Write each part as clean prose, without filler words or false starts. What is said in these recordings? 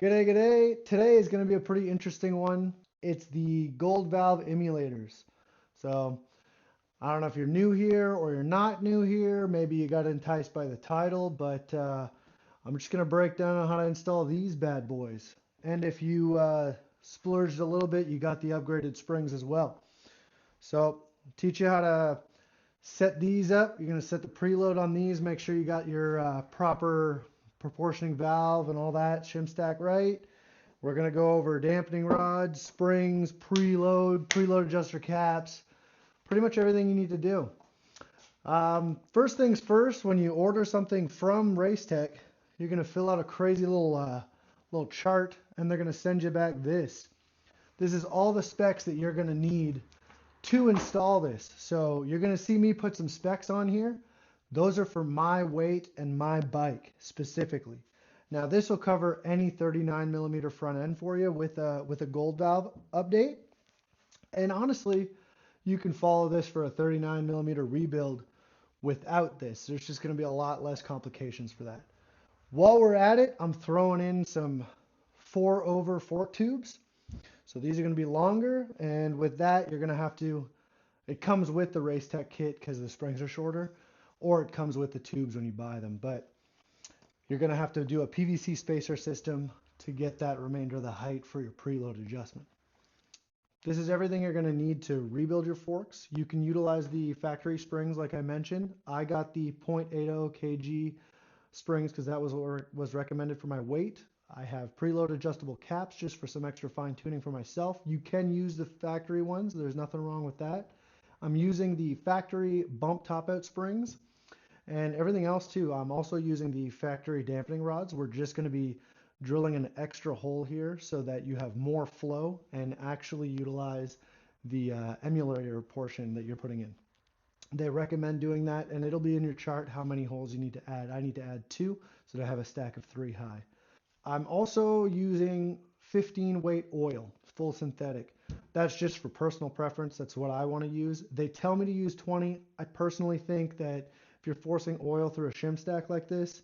G'day, g'day. Today is going to be a pretty interesting one. It's the gold valve emulators. So, I don't know if you're new here or you're not new here. Maybe you got enticed by the title, but I'm just going to break down on how to install these bad boys. And if you splurged a little bit, you got the upgraded springs as well. So, teach you how to set these up. You're going to set the preload on these. Make sure you got your proper proportioning valve and all that shim stack right. We're going to go over dampening rods, springs, preload adjuster caps, pretty much everything you need to do. First things first, when you order something from Racetech, you're going to fill out a crazy little chart, and they're going to send you back this. This is all the specs that you're going to need to install this. So you're going to see me put some specs on here. Those are for my weight and my bike specifically. Now this will cover any 39 millimeter front end for you with a gold valve update. And honestly, you can follow this for a 39 millimeter rebuild without this. There's just going to be a lot less complications for that. While we're at it, I'm throwing in some 4-over fork tubes. So these are going to be longer, and with that, you're going to have to, it comes with the Racetech kit because the springs are shorter, or it comes with the tubes when you buy them. But you're going to have to do a PVC spacer system to get that remainder of the height for your preload adjustment. This is everything you're going to need to rebuild your forks. You can utilize the factory springs like I mentioned. I got the 0.80 kg springs because that was what was recommended for my weight. I have preload adjustable caps just for some extra fine tuning for myself. You can use the factory ones. There's nothing wrong with that. I'm using the factory bump top out springs and everything else too. I'm also using the factory dampening rods. We're just going to be drilling an extra hole here so that you have more flow and actually utilize the emulator portion that you're putting in. They recommend doing that, and it'll be in your chart how many holes you need to add. I need to add 2 so that I have a stack of 3 high. I'm also using 15 weight oil, full synthetic. That's just for personal preference. That's what I want to use. They tell me to use 20. I personally think that if you're forcing oil through a shim stack like this,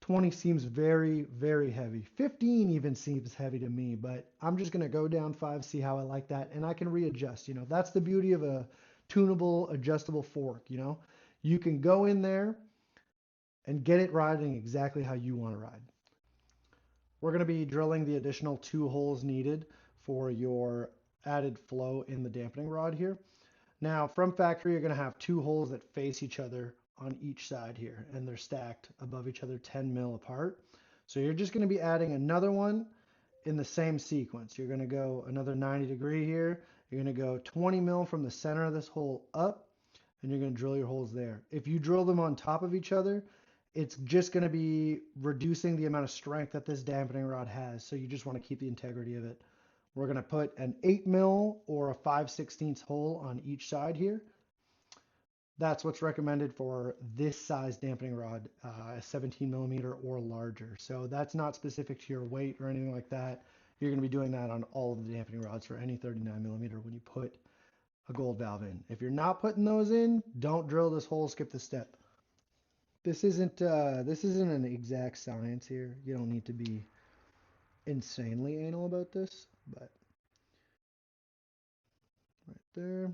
20 seems very, very heavy. 15 even seems heavy to me, but I'm just going to go down 5, see how I like that, and I can readjust. That's the beauty of a tunable, adjustable fork. You can go in there and get it riding exactly how you want to ride. We're going to be drilling the additional 2 holes needed for your added flow in the dampening rod here. Now, from factory, you're going to have 2 holes that face each other on each side here, and they're stacked above each other 10 mil apart. So you're just going to be adding another one in the same sequence. You're going to go another 90-degree here. You're going to go 20 mil from the center of this hole up, and you're going to drill your holes there. If you drill them on top of each other, it's just going to be reducing the amount of strength that this dampening rod has. So you just want to keep the integrity of it. We're going to put an 8 mil or a 5/16 hole on each side here. That's what's recommended for this size dampening rod, 17 millimeter or larger. So that's not specific to your weight or anything like that. You're going to be doing that on all of the dampening rods for any 39 millimeter when you put a gold valve in. If you're not putting those in, don't drill this hole, skip the step. This isn't an exact science here. You don't need to be insanely anal about this, but right there.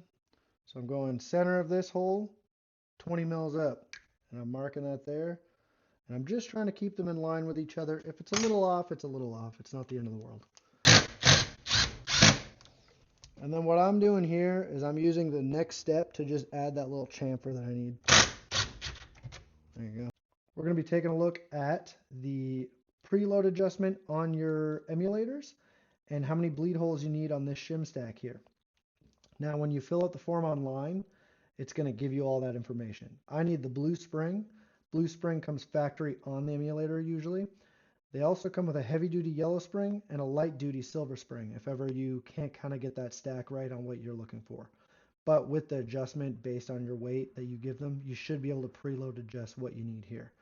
So I'm going center of this hole, 20 mils up, and I'm marking that there. And I'm just trying to keep them in line with each other. If it's a little off, it's a little off. It's not the end of the world. And then what I'm doing here is I'm using the next step to just add that little chamfer that I need. There you go. We're going to be taking a look at the preload adjustment on your emulators and how many bleed holes you need on this shim stack here. Now, when you fill out the form online, it's going to give you all that information. I need the blue spring. Blue spring comes factory on the emulator usually. They also come with a heavy-duty yellow spring and a light-duty silver spring if ever you can't kind of get that stack right on what you're looking for. But with the adjustment based on your weight that you give them, you should be able to preload adjust what you need here.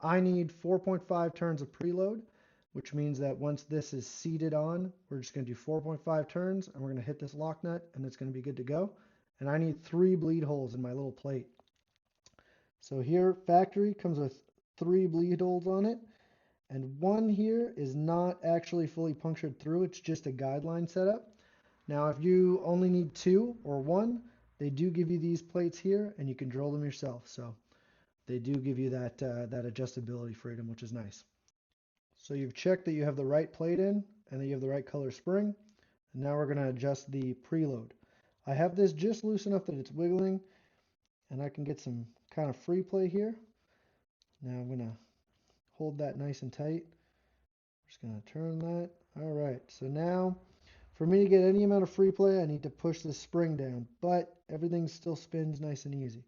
I need 4.5 turns of preload, which means that once this is seated on, we're just going to do 4.5 turns and we're going to hit this lock nut and it's going to be good to go. And I need 3 bleed holes in my little plate. So here, factory comes with 3 bleed holes on it. and one here is not actually fully punctured through, it's just a guideline setup. Now if you only need 2 or 1, they do give you these plates here and you can drill them yourself. So they do give you that adjustability freedom, which is nice. So you've checked that you have the right plate in and that you have the right color spring. And now we're going to adjust the preload. I have this just loose enough that it's wiggling and I can get some kind of free play here. Now I'm going to hold that nice and tight. Just going to turn that. All right, so now for me to get any amount of free play, I need to push the spring down, but everything still spins nice and easy.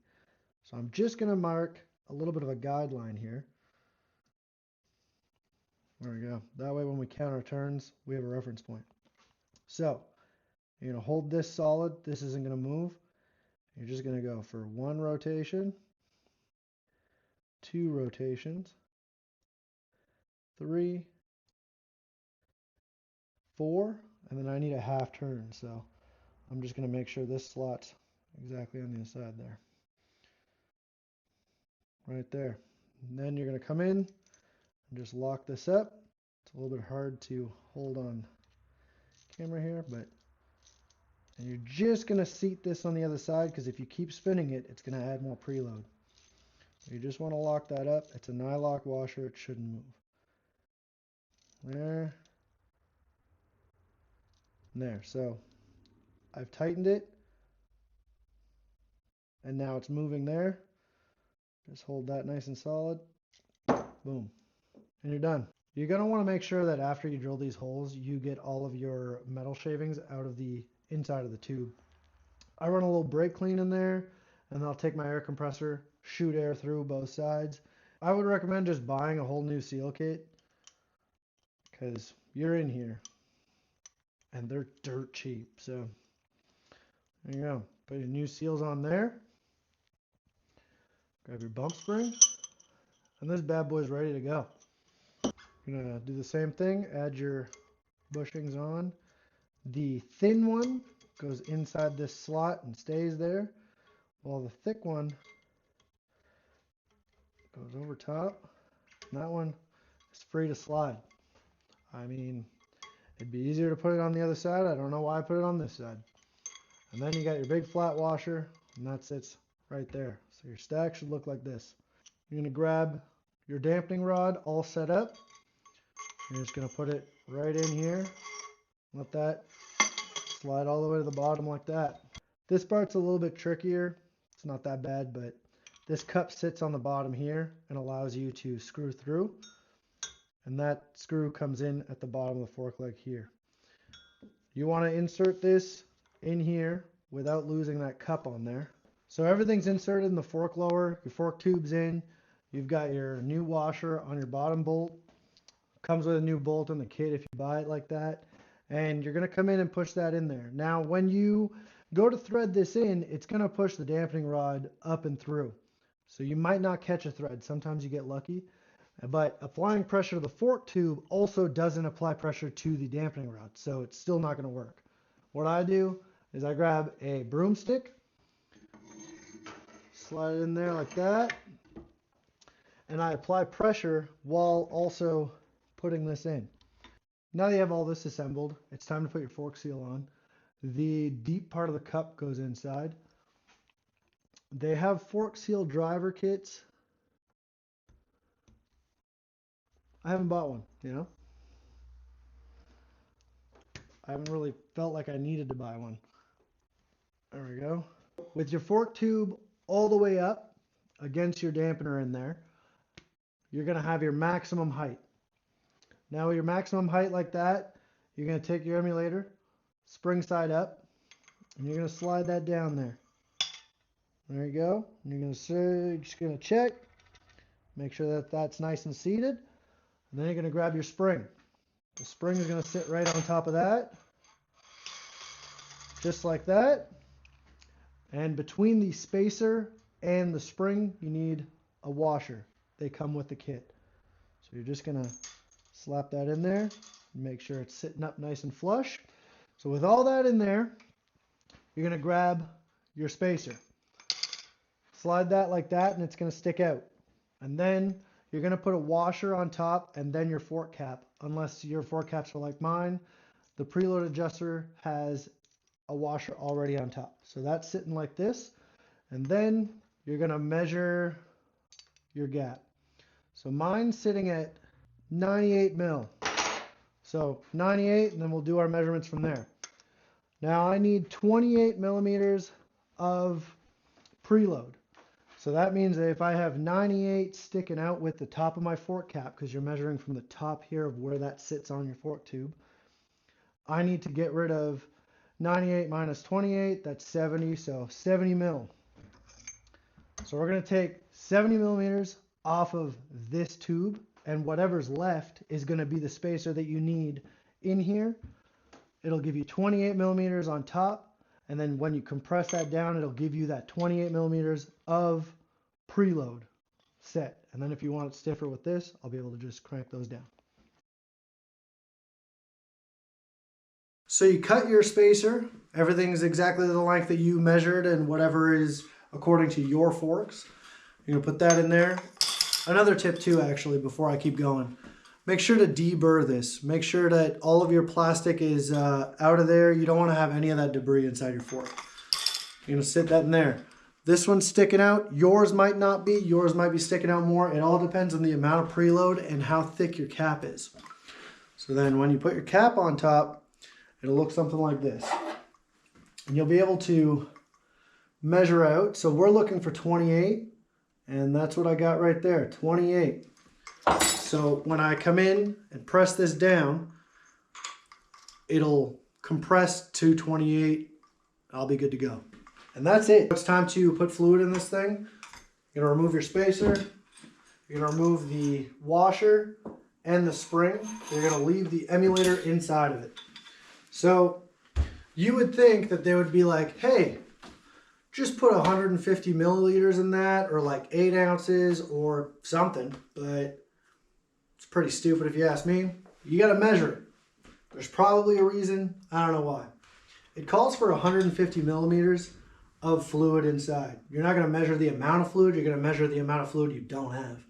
So I'm just going to mark a little bit of a guideline here. There we go. That way when we count our turns, we have a reference point. So you're going to hold this solid. This isn't going to move. You're just going to go for 1 rotation, 2 rotations, 3, 4, and then I need a half turn. So I'm just going to make sure this slot's exactly on the inside there. Right there. And then you're going to come in and just lock this up. It's a little bit hard to hold on camera here, but and you're just going to seat this on the other side because if you keep spinning it, it's going to add more preload. You just want to lock that up. It's a nylock washer. It shouldn't move. There. And there. So I've tightened it. And now it's moving there. Just hold that nice and solid. Boom. And you're done. You're going to want to make sure that after you drill these holes, you get all of your metal shavings out of the inside of the tube. I run a little brake clean in there, and then I'll take my air compressor, shoot air through both sides. I would recommend just buying a whole new seal kit because you're in here and they're dirt cheap. So there you go. Put your new seals on there. Grab your bump spring, and this bad boy's ready to go. You're gonna do the same thing. Add your bushings on. The thin one goes inside this slot and stays there, while the thick one goes over top. And that one is free to slide. I mean, it'd be easier to put it on the other side. I don't know why I put it on this side. And then you got your big flat washer, and that sits right there. So your stack should look like this. You're going to grab your dampening rod all set up. You're just going to put it right in here. Let that slide all the way to the bottom like that. This part's a little bit trickier. It's not that bad, but this cup sits on the bottom here and allows you to screw through. And that screw comes in at the bottom of the fork leg here. You want to insert this in here without losing that cup on there. So everything's inserted in the fork lower, your fork tube's in, you've got your new washer on your bottom bolt. Comes with a new bolt in the kit if you buy it like that. And you're going to come in and push that in there. Now when you go to thread this in, it's going to push the dampening rod up and through. So you might not catch a thread. Sometimes you get lucky. But applying pressure to the fork tube also doesn't apply pressure to the dampening rod. So it's still not going to work. What I do is I grab a broomstick, slide it in there like that, and I apply pressure while also putting this in. Now that you have all this assembled, it's time to put your fork seal on. The deep part of the cup goes inside. They have fork seal driver kits. I haven't bought one, you know? I haven't really felt like I needed to buy one. There we go. With your fork tube all the way up against your dampener in there, you're going to have your maximum height. Now with your maximum height like that, you're going to take your emulator, spring side up, and you're going to slide that down there. There you go. And you're just going to check, make sure that that's nice and seated, and then you're going to grab your spring. The spring is going to sit right on top of that, just like that. And between the spacer and the spring, you need a washer. They come with the kit. So you're just going to slap that in there and make sure it's sitting up nice and flush. So with all that in there, you're going to grab your spacer. Slide that like that and it's going to stick out. And then you're going to put a washer on top and then your fork cap, unless your fork caps are like mine. The preload adjuster has a washer already on top. So that's sitting like this. And then you're going to measure your gap. So mine's sitting at 98 mil. So 98, and then we'll do our measurements from there. Now I need 28 millimeters of preload. So that means that if I have 98 sticking out with the top of my fork cap, because you're measuring from the top here of where that sits on your fork tube, I need to get rid of 98 minus 28, that's 70, so 70 mil. So we're going to take 70 millimeters off of this tube, and whatever's left is going to be the spacer that you need in here. It'll give you 28 millimeters on top, and then when you compress that down, it'll give you that 28 millimeters of preload set. And then if you want it stiffer with this, I'll be able to just crank those down. So you cut your spacer. Everything's exactly the length that you measured and whatever is according to your forks. You're going to put that in there. Another tip too, actually, before I keep going. Make sure to deburr this. Make sure that all of your plastic is out of there. You don't want to have any of that debris inside your fork. You're going to sit that in there. This one's sticking out. Yours might not be. Yours might be sticking out more. It all depends on the amount of preload and how thick your cap is. So then when you put your cap on top, it'll look something like this. And you'll be able to measure out. So we're looking for 28. And that's what I got right there, 28. So when I come in and press this down, it'll compress to 28. I'll be good to go. And that's it. It's time to put fluid in this thing. You're gonna remove your spacer. You're gonna remove the washer and the spring. You're gonna leave the emulator inside of it. So you would think that they would be like, hey, just put 150 milliliters in that, or like 8 ounces or something, but it's pretty stupid if you ask me. You gotta measure it. There's probably a reason, I don't know why. It calls for 150 millimeters of fluid inside. You're not gonna measure the amount of fluid, you're gonna measure the amount of fluid you don't have.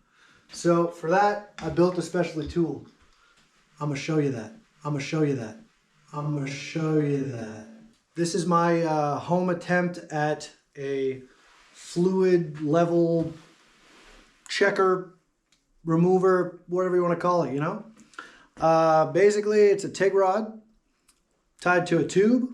So for that, I built a special tool. I'm gonna show you that. I'm gonna show you that. I'm gonna show you that. This is my home attempt at a fluid level checker, remover, whatever you want to call it, you know? Basically, it's a TIG rod tied to a tube,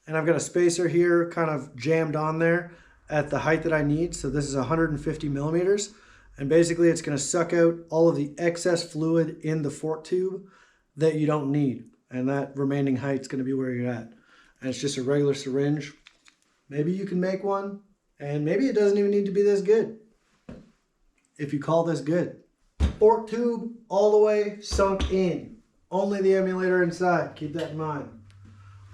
and I've got a spacer here kind of jammed on there at the height that I need. So this is 150 millimeters. And basically, it's going to suck out all of the excess fluid in the fork tube that you don't need. And that remaining height is going to be where you're at. And it's just a regular syringe. Maybe you can make one, and maybe it doesn't even need to be this good, if you call this good. Fork tube all the way sunk in. Only the emulator inside. Keep that in mind.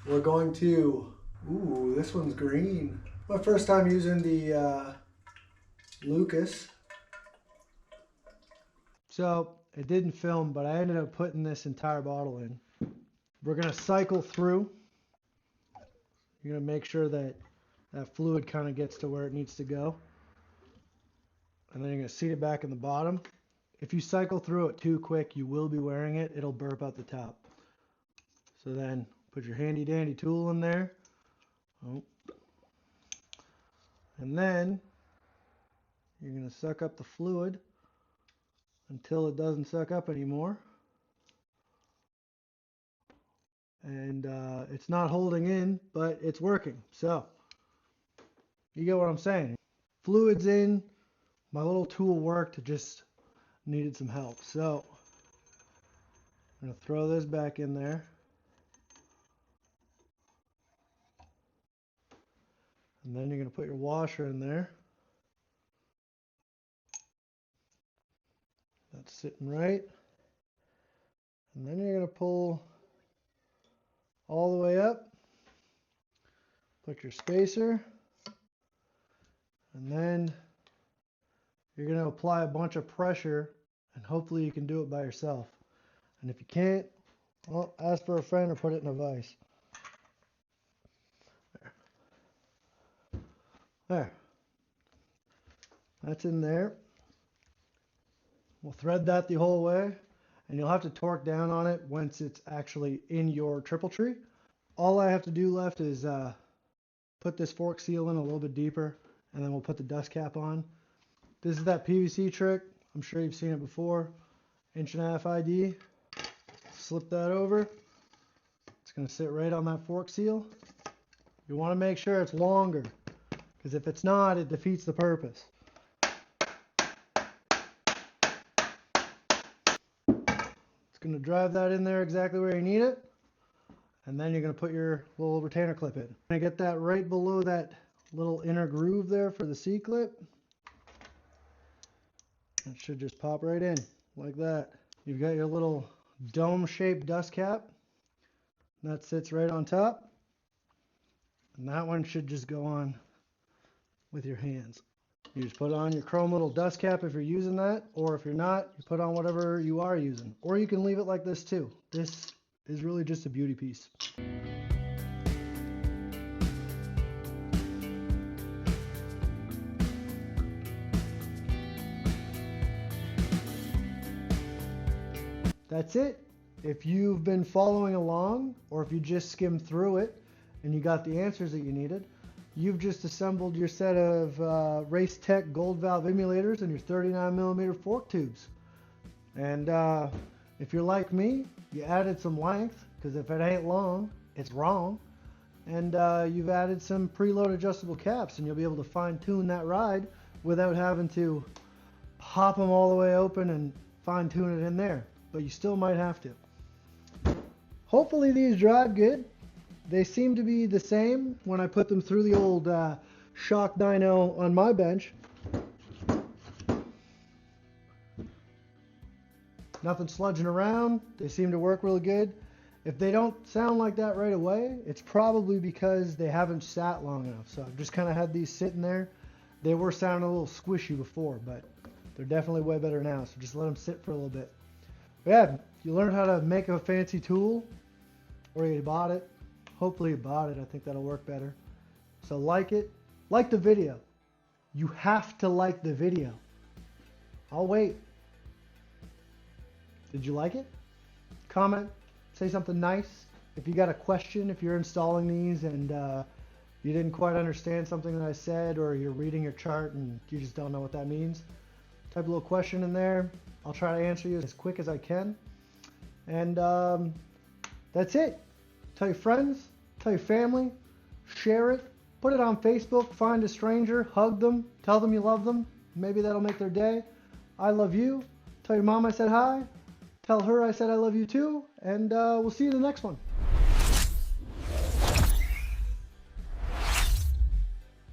We're going to, ooh, this one's green. My first time using the Lucas. So it didn't film, but I ended up putting this entire bottle in. We're going to cycle through. You're going to make sure that that fluid kind of gets to where it needs to go. And then you're going to seat it back in the bottom. If you cycle through it too quick, you will be wearing it. It'll burp out the top. So then put your handy dandy tool in there. Oh. And then you're going to suck up the fluid until it doesn't suck up anymore. And it's not holding in, but it's working. So you get what I'm saying. Fluid's in. My little tool worked. It just needed some help. So I'm going to throw this back in there. And then you're going to put your washer in there. That's sitting right. And then you're going to pull all the way up. Put your spacer. And then you're going to apply a bunch of pressure, and hopefully you can do it by yourself. And if you can't, well, ask for a friend or put it in a vise. There. That's in there. We'll thread that the whole way, and you'll have to torque down on it once it's actually in your triple tree. All I have to do left is put this fork seal in a little bit deeper, and then we'll put the dust cap on. This is that PVC trick. I'm sure you've seen it before. 1.5" ID. Slip that over. It's going to sit right on that fork seal. You want to make sure it's longer, because if it's not, it defeats the purpose. It's going to drive that in there exactly where you need it. And then you're going to put your little retainer clip in. I'm going to get that right below that little inner groove there for the C-clip. It should just pop right in like that. You've got your little dome-shaped dust cap. That sits right on top. And that one should just go on with your hands. You just put on your chrome little dust cap if you're using that, or if you're not, you put on whatever you are using. Or you can leave it like this too. This is really just a beauty piece. That's it. If you've been following along, or if you just skimmed through it and you got the answers that you needed, you've just assembled your set of Race Tech gold valve emulators and your 39mm fork tubes. And if you're like me, you added some length, because if it ain't long, it's wrong. And you've added some preload adjustable caps, and you'll be able to fine tune that ride without having to pop them all the way open and fine tune it in there. But you still might have to. Hopefully these drive good. They seem to be the same when I put them through the old shock dyno on my bench. Nothing sludging around. They seem to work really good. If they don't sound like that right away, it's probably because they haven't sat long enough. So I've just kind of had these sitting there. They were sounding a little squishy before, but they're definitely way better now. So just let them sit for a little bit. But yeah, you learned how to make a fancy tool, or you bought it. Hopefully you bought it. I think that'll work better. So like it. Like the video. You have to like the video. I'll wait. Did you like it? Comment. Say something nice. If you got a question, if you're installing these and you didn't quite understand something that I said, or you're reading your chart and you just don't know what that means, type a little question in there. I'll try to answer you as quick as I can. And that's it. Tell your friends, tell your family, share it, put it on Facebook, find a stranger, hug them, tell them you love them. Maybe that'll make their day. I love you. Tell your mom I said hi. Tell her I said I love you too. And we'll see you in the next one.